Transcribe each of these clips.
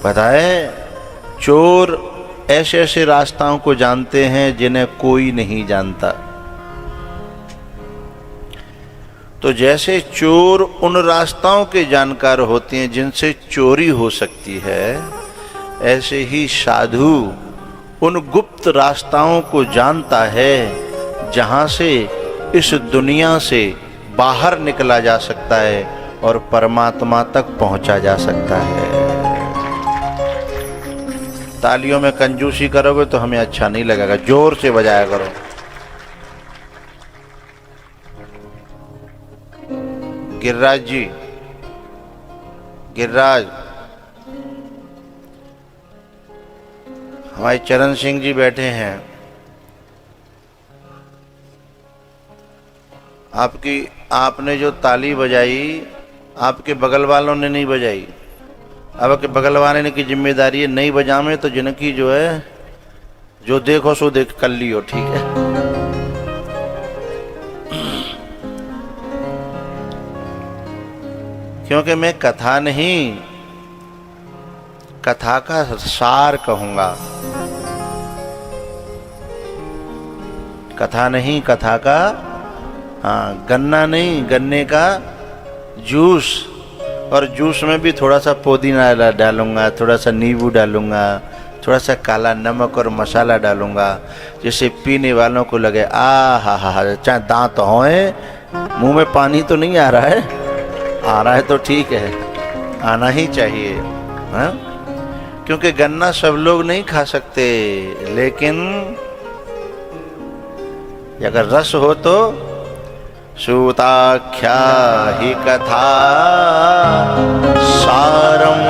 बताए चोर ऐसे ऐसे रास्ताओं को जानते हैं जिन्हें कोई नहीं जानता। तो जैसे चोर उन रास्ताओं के जानकार होते हैं जिनसे चोरी हो सकती है, ऐसे ही साधु उन गुप्त रास्ताओं को जानता है जहां से इस दुनिया से बाहर निकला जा सकता है और परमात्मा तक पहुंचा जा सकता है। तालियों में कंजूसी करोगे तो हमें अच्छा नहीं लगेगा, जोर से बजाया करो। गिरिराज जी, गिरिराज, हमारे चरण सिंह जी बैठे हैं। आपने जो ताली बजाई आपके बगल वालों ने नहीं बजाई। अब आपके बगल वाले की जिम्मेदारी है, नहीं बजावे तो जिनकी जो है जो देखो सो देख कर लियो, ठीक है। क्योंकि मैं कथा नहीं, कथा का सार कहूंगा। कथा नहीं, कथा का, हाँ, गन्ना नहीं, गन्ने का जूस। और जूस में भी थोड़ा सा पुदीना डालूंगा, थोड़ा सा नींबू डालूंगा, थोड़ा सा काला नमक और मसाला डालूंगा, जिससे पीने वालों को लगे आ हा हा, चाहे दांत होए, मुंह में पानी तो नहीं आ रहा है, आ रहा है तो ठीक है, आना ही चाहिए, हाँ? क्योंकि गन्ना सब लोग नहीं खा सकते, लेकिन अगर रस हो तो सूताख्या ही कथा सारम,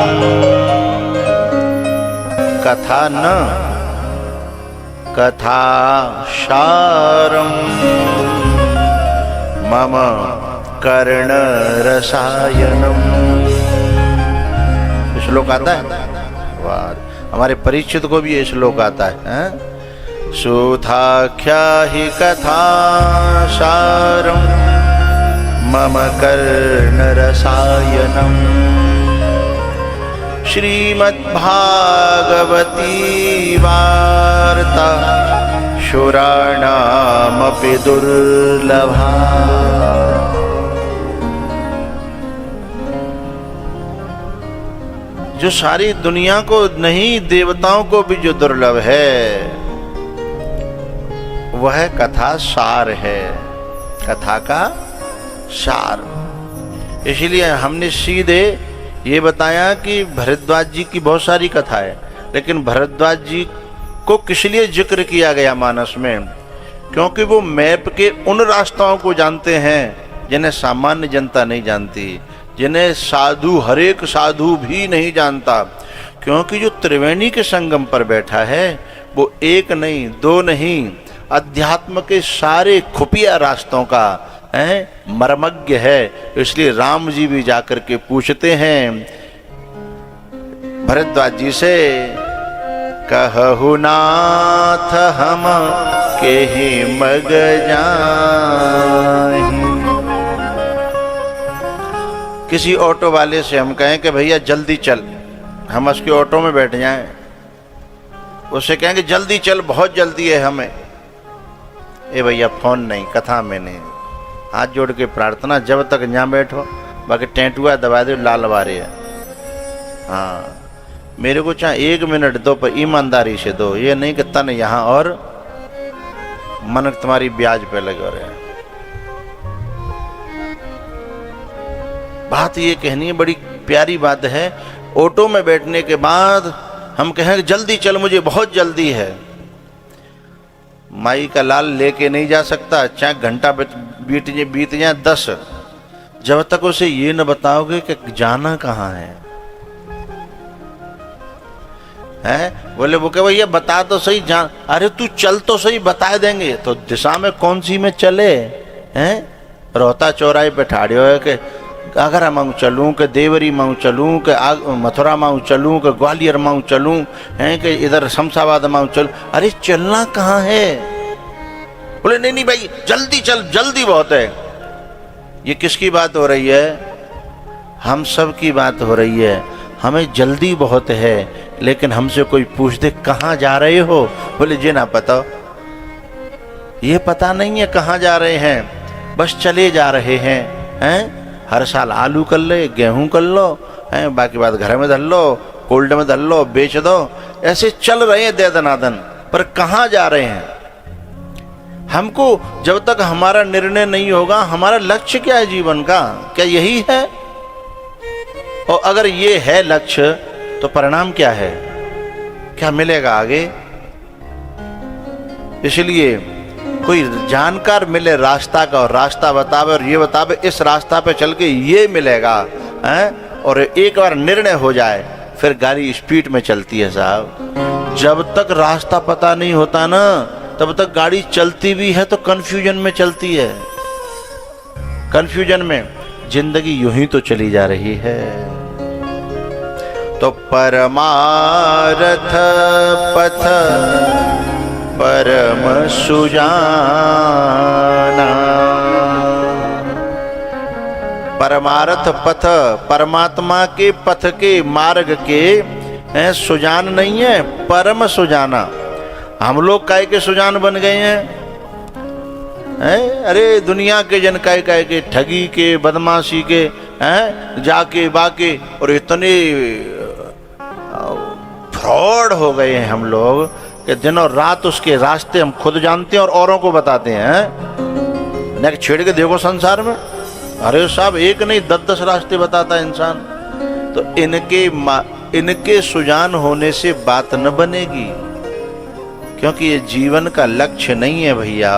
कथा न कथा सारम मम कर्ण रसायनम। श्लोक आता है, वाह, हमारे परीक्षित को भी ये श्लोक आता है। सूताख्या ही कथा सारम मम कर्ण रसायनम। श्रीमद्भागवती वार्ता शूराणामपि दुर्लभा। जो सारी दुनिया को नहीं, देवताओं को भी जो दुर्लभ है वह कथा सार है, कथा का सार। इसलिए हमने सीधे ये बताया कि भरद्वाज जी की बहुत सारी कथा है, लेकिन भरद्वाज जी को किस लिए जिक्र किया गया मानस में? क्योंकि वो मैप के उन रास्ताओं को जानते हैं जिन्हें सामान्य जनता नहीं जानती, जिन्हें साधु, हरेक साधु भी नहीं जानता। क्योंकि जो त्रिवेणी के संगम पर बैठा है वो एक नहीं, दो नहीं, अध्यात्म के सारे खुफिया रास्तों का मर्मज्ञ है। इसलिए राम जी भी जाकर के पूछते हैं भरद्वाज जी से, कहु नाथ हम केहि मग जाहि। किसी ऑटो वाले से हम कहें कि भैया जल्दी चल, हम उसके ऑटो में बैठ जाएं, उससे कहेंगे जल्दी चल, बहुत जल्दी है हमें। ए भैया फोन नहीं, कथा में नहीं, हाथ जोड़ के प्रार्थना, जब तक यहाँ बैठो, बाकी टेंटुआ दबा दो, लाल वारे है। हाँ, मेरे को चाहे 1 मिनट दो, पर ईमानदारी से दो, ये नहीं कि तन यहाँ और मन तुम्हारी ब्याज पे लगे रहे। बात ये कहनी है, बड़ी प्यारी बात है। ऑटो में बैठने के बाद हम कहें जल्दी चल, मुझे बहुत जल्दी है। माई का लाल लेके नहीं जा सकता, चाहे घंटा बीत जाए 10, जब तक उसे ये न बताओगे कि जाना कहाँ है। बोले वो कहे भैया बता तो सही, जान, अरे तू चल तो सही, बता देंगे। तो दिशा में कौन सी में चले हैं? रोहता चौराहे पे ठाड़ियो है कि आगरा माऊ चलूँ, कि देवरी माऊ चलूँ, कि मथुरा माऊ चलूँ, कि ग्वालियर माऊ चलूँ, हैं कि इधर शमशाबाद माऊ चलूँ। अरे चलना कहाँ है? बोले नहीं नहीं भाई जल्दी चल, जल्दी बहुत है। ये किसकी बात हो रही है? हम सब की बात हो रही है। हमें जल्दी बहुत है, लेकिन हमसे कोई पूछ दे कहाँ जा रहे हो, बोले जी ना पता, ये पता नहीं है कहाँ जा रहे हैं, बस चले जा रहे हैं। हर साल आलू कर ले, गेहूं कर लो, हैं, बाकी बात घर में धर लो, कोल्ड में धर लो, बेच दो, ऐसे चल रहे हैं दे दनादन, पर कहाँ जा रहे हैं? हमको जब तक हमारा निर्णय नहीं होगा, हमारा लक्ष्य क्या है जीवन का, क्या यही है? और अगर ये है लक्ष्य, तो परिणाम क्या है, क्या मिलेगा आगे? इसलिए कोई जानकार मिले रास्ता का, और रास्ता बतावे और ये बतावे इस रास्ता पे चल के ये मिलेगा, हैं? और एक बार निर्णय हो जाए, फिर गाड़ी स्पीड में चलती है साहब। जब तक रास्ता पता नहीं होता ना, तब तक गाड़ी चलती भी है तो कंफ्यूजन में चलती है। कंफ्यूजन में जिंदगी यूं ही तो चली जा रही है। तो परमार्थ पथ परम सुजाना, परमार्थ पथ, परमात्मा के पथ के मार्ग के सुजान नहीं है, परम सुजाना। हम लोग काय के सुजान बन गए हैं? अरे दुनिया के जन काय के ठगी के, बदमाशी के, हैं, जाके बाके, और इतने फ्रॉड हो गए हैं हम लोग कि दिन और रात उसके रास्ते हम खुद जानते हैं और औरों को बताते हैं। न छेड़ के देखो संसार में, अरे साहब एक नहीं 10-10 रास्ते बताता है इंसान। तो इनके सुजान होने से बात न बनेगी, क्योंकि ये जीवन का लक्ष्य नहीं है भैया।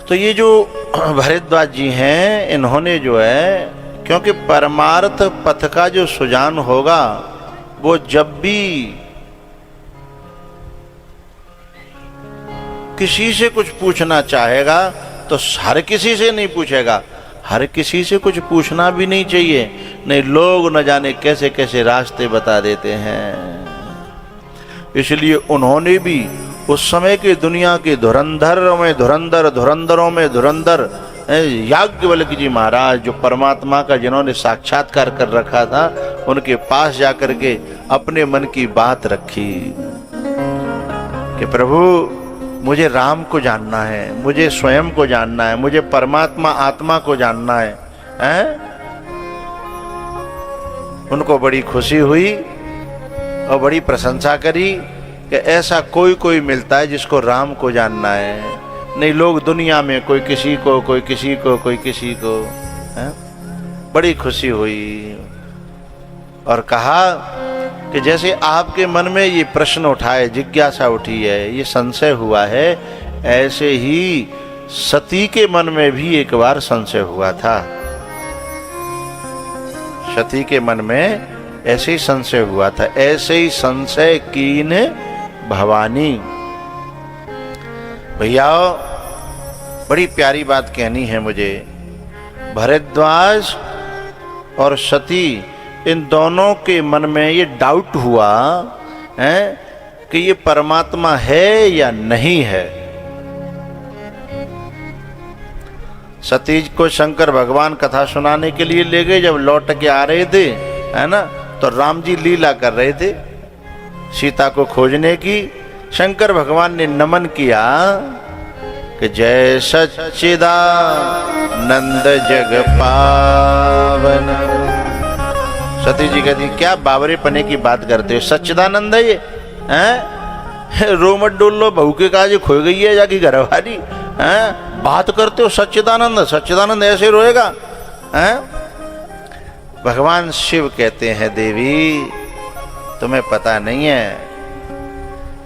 तो ये जो भरद्वाज जी हैं, इन्होंने जो है, क्योंकि परमार्थ पथ का जो सुजान होगा, वो जब भी किसी से कुछ पूछना चाहेगा तो हर किसी से नहीं पूछेगा, हर किसी से कुछ पूछना भी नहीं चाहिए, नहीं लोग न जाने कैसे कैसे रास्ते बता देते हैं। इसलिए उन्होंने भी उस समय के दुनिया के धुरंधरों में धुरंधर याज्ञवल्क जी महाराज, जो परमात्मा का जिन्होंने साक्षात्कार कर रखा था, उनके पास जाकर के अपने मन की बात रखी कि प्रभु मुझे राम को जानना है, मुझे स्वयं को जानना है, मुझे परमात्मा आत्मा को जानना है, हैं? उनको बड़ी खुशी हुई और बड़ी प्रशंसा करी कि ऐसा कोई मिलता है जिसको राम को जानना है। नहीं लोग दुनिया में कोई किसी को, कोई किसी को, कोई किसी को, हैं? बड़ी खुशी हुई और कहा कि जैसे आपके मन में ये प्रश्न उठाए, जिज्ञासा उठी है, ये संशय हुआ है, ऐसे ही सती के मन में भी एक बार संशय हुआ था। सती के मन में ऐसे ही संशय हुआ था। ऐसे ही संशय कीन भवानी। भैया बड़ी प्यारी बात कहनी है मुझे। भरद्वाज और सती, इन दोनों के मन में ये डाउट हुआ है कि ये परमात्मा है या नहीं है। सती को शंकर भगवान कथा सुनाने के लिए ले गए। जब लौट के आ रहे थे, है ना, तो राम जी लीला कर रहे थे सीता को खोजने की। शंकर भगवान ने नमन किया कि जय सच्चिदानंद जग पावन। सती जी कहती क्या बावरे पने की बात करते हो, सच्चिदानंद है ये, हैं? रो मत डोल लो, बहू के काज खो गई है जाके घरवाली, हैं? बात करते हो सच्चिदानंद, सच्चिदानंद ऐसे रोएगा, हैं? भगवान शिव कहते हैं देवी तुम्हें पता नहीं है,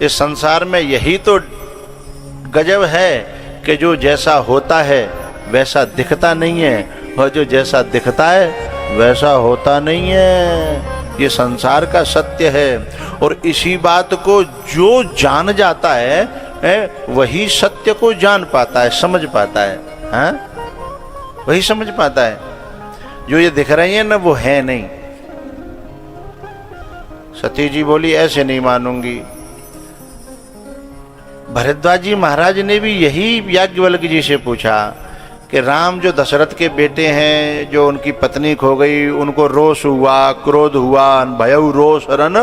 इस संसार में यही तो गजब है कि जो जैसा होता है वैसा दिखता नहीं है, और जो जैसा दिखता है वैसा होता नहीं है। ये संसार का सत्य है। और इसी बात को जो जान जाता है वही सत्य को जान पाता है, समझ पाता है, हाँ? वही समझ पाता है। जो ये दिख रही है ना वो है नहीं। सती जी बोली ऐसे नहीं मानूंगी। भरद्वाज जी महाराज ने भी यही याज्ञवल्क जी से पूछा कि राम जो दशरथ के बेटे हैं, जो उनकी पत्नी खो गई, उनको रोष हुआ, क्रोध हुआ, भयउ रोष रन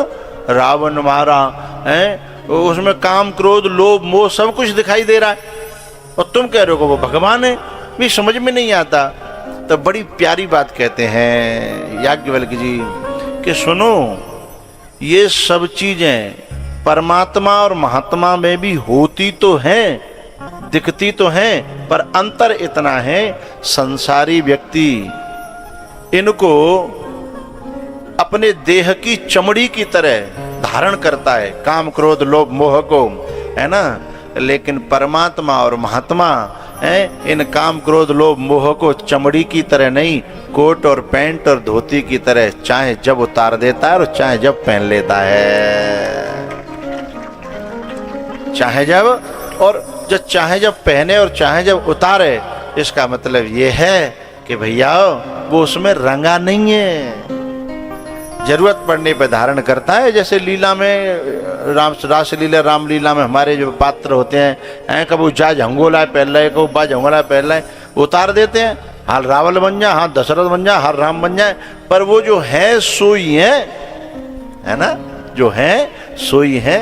रावण मारा है, उसमें काम क्रोध लोभ मोह सब कुछ दिखाई दे रहा है, और तुम कह रहे हो वो भगवान है, भी समझ में नहीं आता। तो बड़ी प्यारी बात कहते हैं याज्ञवल्क्य जी कि सुनो, ये सब चीजें परमात्मा और महात्मा में भी होती तो हैं, दिखती तो हैं, पर अंतर इतना है, संसारी व्यक्ति इनको अपने देह की चमड़ी की तरह धारण करता है, काम क्रोध लोभ मोह को, है ना, लेकिन परमात्मा और महात्मा है इन काम क्रोध लोभ मोह को चमड़ी की तरह नहीं, कोट और पैंट और धोती की तरह चाहे जब उतार देता है और चाहे जब पहन लेता है, चाहे जब, और जो चाहे जब पहने और चाहे जब उतारे, इसका मतलब ये है कि भैया वो उसमें रंगा नहीं है, जरूरत पड़ने पर धारण करता है। जैसे लीला में रासलीला रामलीला में हमारे जो पात्र होते हैं, कभी जा झंगोला पहन रहे, कभी बा झंगोला पहन रहे, उतार देते हैं, हाल रावल बन जाए, हाँ दशरथ बन जाए, हाल राम बन जाए, पर वो जो है सोई है ना, जो है सोई है।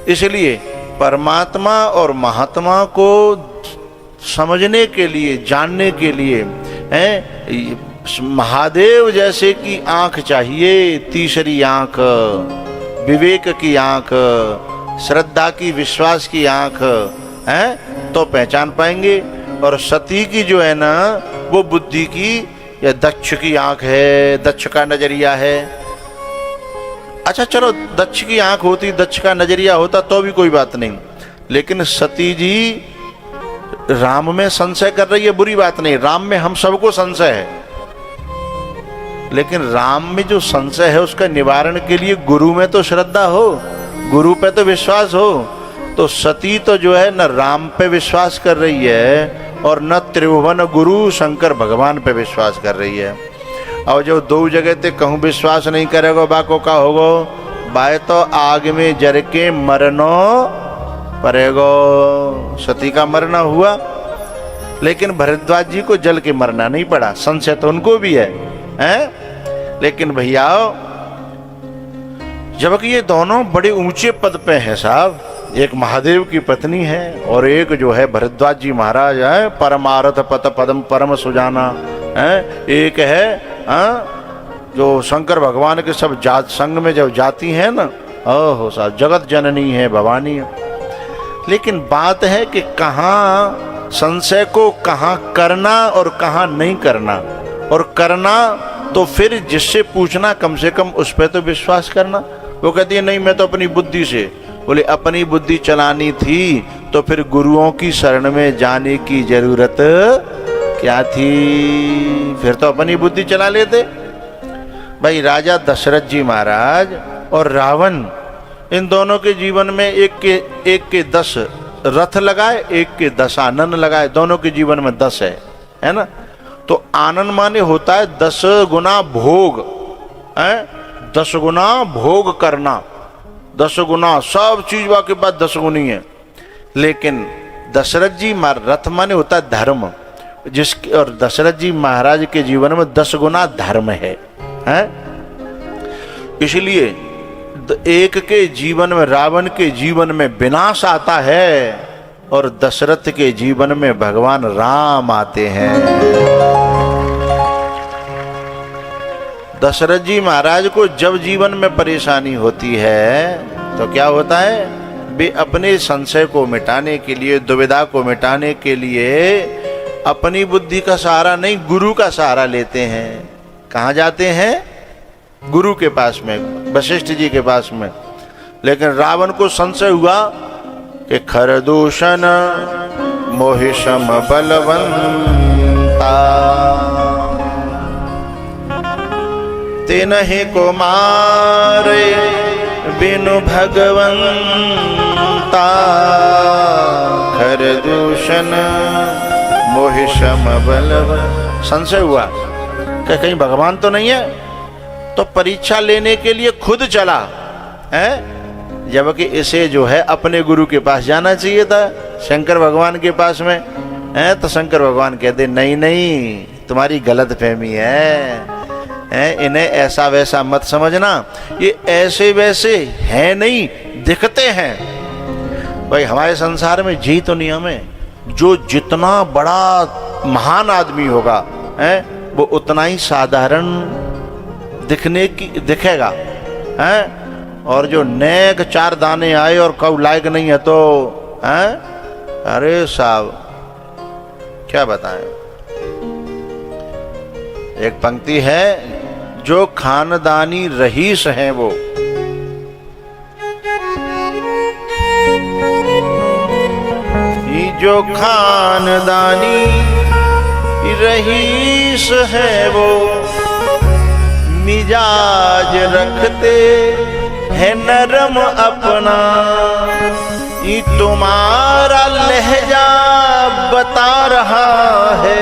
इसलिए परमात्मा और महात्मा को समझने के लिए, जानने के लिए है महादेव जैसे की आंख चाहिए, तीसरी आंख, विवेक की आंख, श्रद्धा की, विश्वास की आंख है, तो पहचान पाएंगे। और सती की जो है ना, वो बुद्धि की या दक्ष की आंख है, दक्ष का नजरिया है। अच्छा चलो, दक्ष की आंख होती, दक्ष का नजरिया होता तो भी कोई बात नहीं, लेकिन सती जी राम में संशय कर रही है, बुरी बात नहीं, राम में हम सबको संशय है, लेकिन राम में जो संशय है उसका निवारण के लिए गुरु में तो श्रद्धा हो, गुरु पे तो विश्वास हो। तो सती तो जो है न राम पे विश्वास कर रही है और न त्रिभुवन गुरु शंकर भगवान पे विश्वास कर रही है। और जो दो जगह ते कहूँ विश्वास नहीं करेगो, बाको का होगो, बाय तो आग में जर के मरनो पड़ेगो। सती का मरना हुआ, लेकिन भरद्वाज जी को जल के मरना नहीं पड़ा, संशय तो उनको भी है, हैं? लेकिन भैया जबकि ये दोनों बड़े ऊंचे पद पे हैं साहब, एक महादेव की पत्नी है और एक जो है भरद्वाज जी महाराज है, परमारथ पत पदम परम सुजाना है, एक है जो शंकर भगवान के सब जात संग में जब जाती हैं ना, ओहो साहब जगत जननी है, भवानी है। लेकिन बात है कि कहाँ संशय को कहाँ करना और कहाँ नहीं करना, और करना तो फिर जिससे पूछना कम से कम उस पर तो विश्वास करना। वो कहती है नहीं मैं तो अपनी बुद्धि से, बोले अपनी बुद्धि चलानी थी तो फिर गुरुओं की शरण में जाने की जरूरत क्या थी, फिर तो अपनी बुद्धि चला लेते। भाई राजा दशरथ जी महाराज और रावण, इन दोनों के जीवन में एक के 10 रथ लगाए, एक के 10 आनन लगाए, दोनों के जीवन में 10 है ना। तो आनंद माने होता है 10 गुना भोग, 10 गुना भोग करना, 10 गुना सब चीज के बाद 10 गुनी है। लेकिन दशरथ जी रथ माने होता है धर्म, जिसके और दशरथ जी महाराज के जीवन में 10 गुना धर्म है? इसलिए एक के जीवन में, रावण के जीवन में विनाश आता है और दशरथ के जीवन में भगवान राम आते हैं। दशरथ जी महाराज को जब जीवन में परेशानी होती है तो क्या होता है, वे अपने संशय को मिटाने के लिए, दुविधा को मिटाने के लिए अपनी बुद्धि का सहारा नहीं, गुरु का सहारा लेते हैं। कहाँ जाते हैं? गुरु के पास में, वशिष्ठ जी के पास में। लेकिन रावण को संशय हुआ कि खरदूषण मोहिशम बलवंता तेनहि को मारे बिनु भगवंता, खरदूषण मोहिशम बलवंता। संशय हुआ कि कहीं भगवान तो नहीं है, तो परीक्षा लेने के लिए खुद चला है, जबकि इसे जो है अपने गुरु के पास जाना चाहिए था, शंकर भगवान के पास में। हैं? तो शंकर भगवान कहते नहीं नहीं, तुम्हारी गलत फहमी है, इन्हें ऐसा वैसा मत समझना, ये ऐसे वैसे हैं नहीं, दिखते हैं। भाई हमारे संसार में जी तो नियम है, जो जितना बड़ा महान आदमी होगा वो उतना ही साधारण दिखेगा है। और जो नेक चार दाने आए और कब लायक नहीं है तो है, अरे साहब क्या बताएं। एक पंक्ति है, जो खानदानी रईस हैं वो, जो खानदानी रईस है वो, मिजाज रखते है नरम अपना, ये तुम्हारा लहजा बता रहा है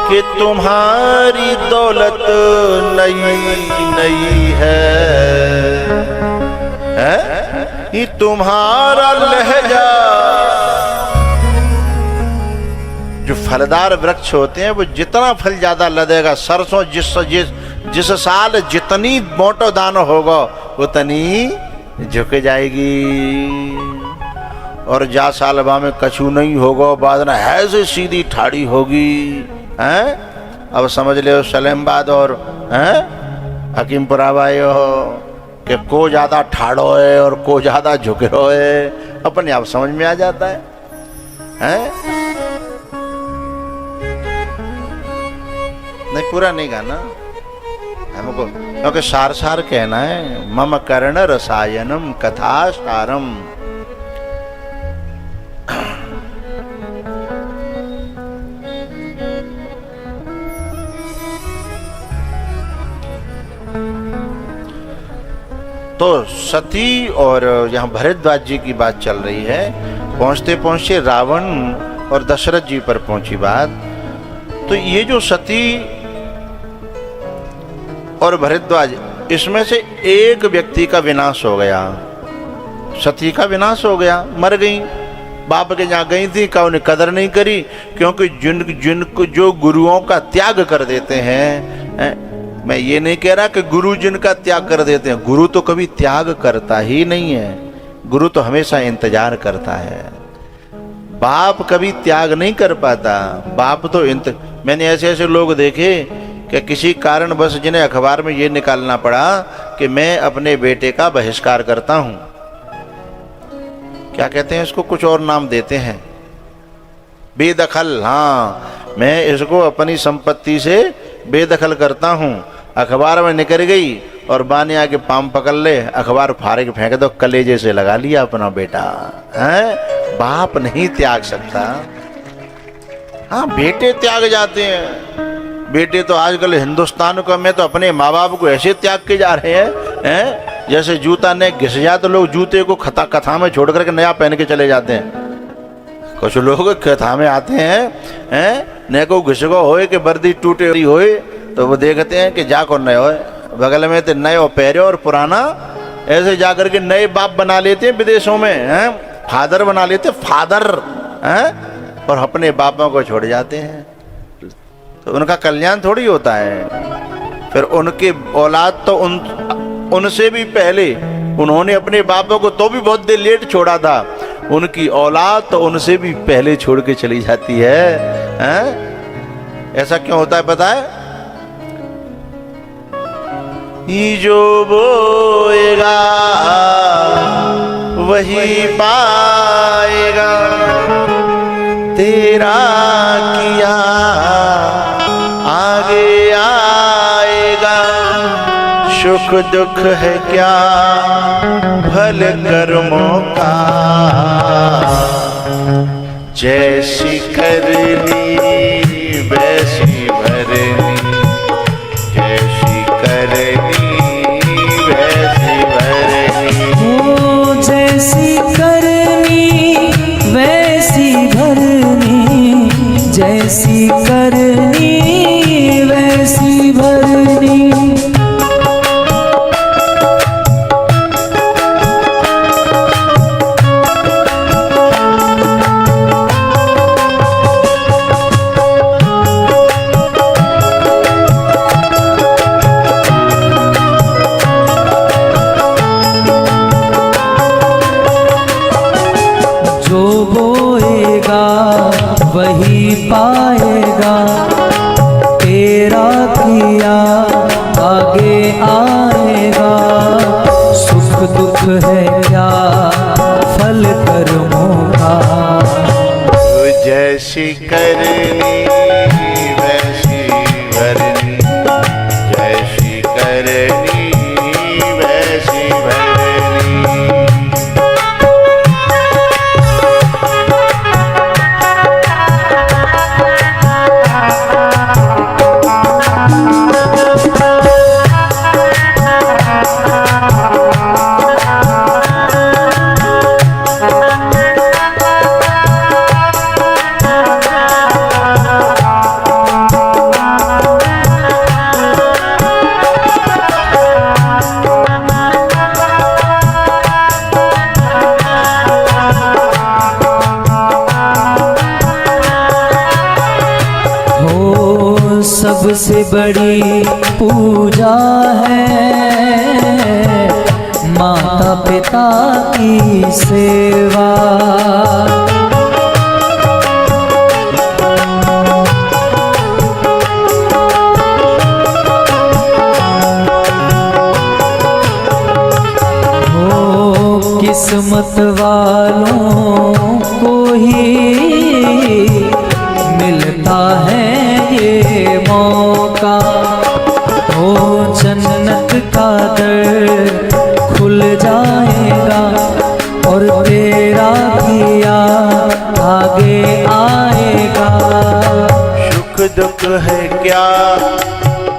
कि तुम्हारी दौलत नई नई है? ये तुम्हारा लहजा। जो फलदार वृक्ष होते हैं वो जितना फल ज्यादा लदेगा, सरसों जिस साल जितनी मोटो दाना होगा उतनी झुक जाएगी, और जा साल में कछू नहीं होगा बाद में ऐसे सीधी ठाड़ी होगी हैं। अब समझ ले सलेमबाद और हकीमपुरा भाई हो कि को ज्यादा ठाड़ो है और को ज्यादा झुके है, अपने आप समझ में आ जाता है? नहीं पूरा नहीं गाना हमको, क्योंकि सार सार कहना है। मम कर्ण रसायनम कथा सारम, तो सती और यहाँ भरद्वाज जी की बात चल रही है। पहुंचते पहुंचते रावण और दशरथ जी पर पहुंची बात। तो ये जो सती और भरद्वाज, इसमें से एक व्यक्ति का विनाश हो गया। सती का विनाश हो गया, मर गई, बाप के जहाँ गई थी, का उन्हें कदर नहीं करी, क्योंकि जिनको जो गुरुओं का त्याग कर देते हैं, मैं ये नहीं कह रहा कि गुरु जिनका त्याग कर देते हैं, गुरु तो कभी त्याग करता ही नहीं है, गुरु तो हमेशा इंतजार करता है। बाप कभी त्याग नहीं कर पाता, बाप तो मैंने ऐसे ऐसे लोग देखे कि किसी कारण बस जिन्हें अखबार में ये निकालना पड़ा कि मैं अपने बेटे का बहिष्कार करता हूं। क्या कहते हैं इसको, कुछ और नाम देते हैं, बेदखल। हाँ, मैं इसको अपनी संपत्ति से बेदखल करता हूं। अखबार में निकल गई और बाने आके पाम पकड़ ले, अखबार फाड़ के फेंक दो, कलेजे से लगा लिया अपना बेटा है। बाप नहीं त्याग सकता। हाँ, बेटे त्याग जाते हैं। बेटे तो आजकल हिंदुस्तान को में तो अपने माँ बाप को ऐसे त्याग के जा रहे हैं जैसे जूता ने घिस जाए तो लोग जूते को कथा में छोड़ करके नया पहन के चले जाते हैं। कुछ लोग कथा में आते हैं न को घिस को होए कि वर्दी टूटे होए तो वो देखते हैं कि जा को नए होए, बगल में तो नए पहरे और पुराना, ऐसे जा करके नए बाप बना लेते हैं विदेशों में, फादर बना लेते फादर और अपने बापों को छोड़ जाते हैं। तो उनका कल्याण थोड़ी होता है। फिर उनके औलाद तो उनसे भी पहले उन्होंने अपने बापों को तो भी बहुत देर लेट छोड़ा था, उनकी औलाद तो उनसे भी पहले छोड़ के चली जाती है। ऐसा क्यों होता है पता है? ये जो बोएगा वही पाएगा, तेरा किया आगे आएगा। सुख दुख है क्या फल कर्मों का, जैसी करनी वैसी भरनी, जैसी करनी वैसी भरनी। ओ जैसी करनी वैसी भरनी, जैसी करनी वैसी भरनी। आगे आएगा। सुख दुख है क्या फल कर्मों का। जैसी करनी वैसी भरनी, जैसी करनी वैसी भरनी। सबसे बड़ी पूजा है माता पिता की सेवा। हो किस्मत वालों को ही मिलता है ये मौका। हो जन्नत का दर खुल जाएगा और तेरा किया आगे आएगा। सुख दुख है क्या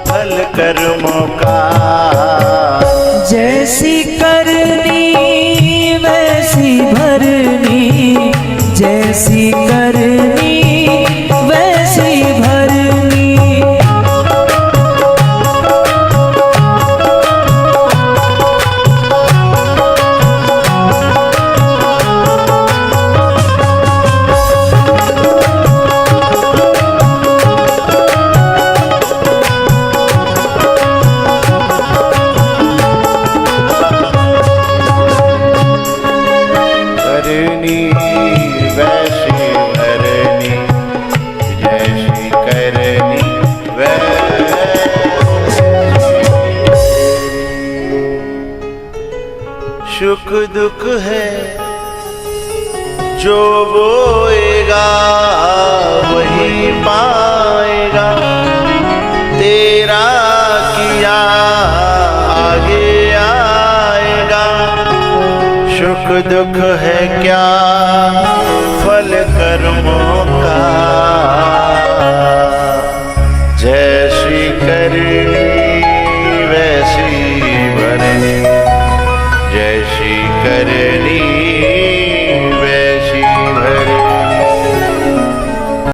फल कर्मों का। जैसी करनी वैसी भरनी, जैसी करनी वैसी भरनी। करनी वैसी भरनी, जैसी करनी सुख दुख है जो बोएगा वही पाएगा। तेरा किया आगे आएगा। सुख दुख है क्या फल कर्मों का। जैसी करनी वैसी भरनी, जैसी करनी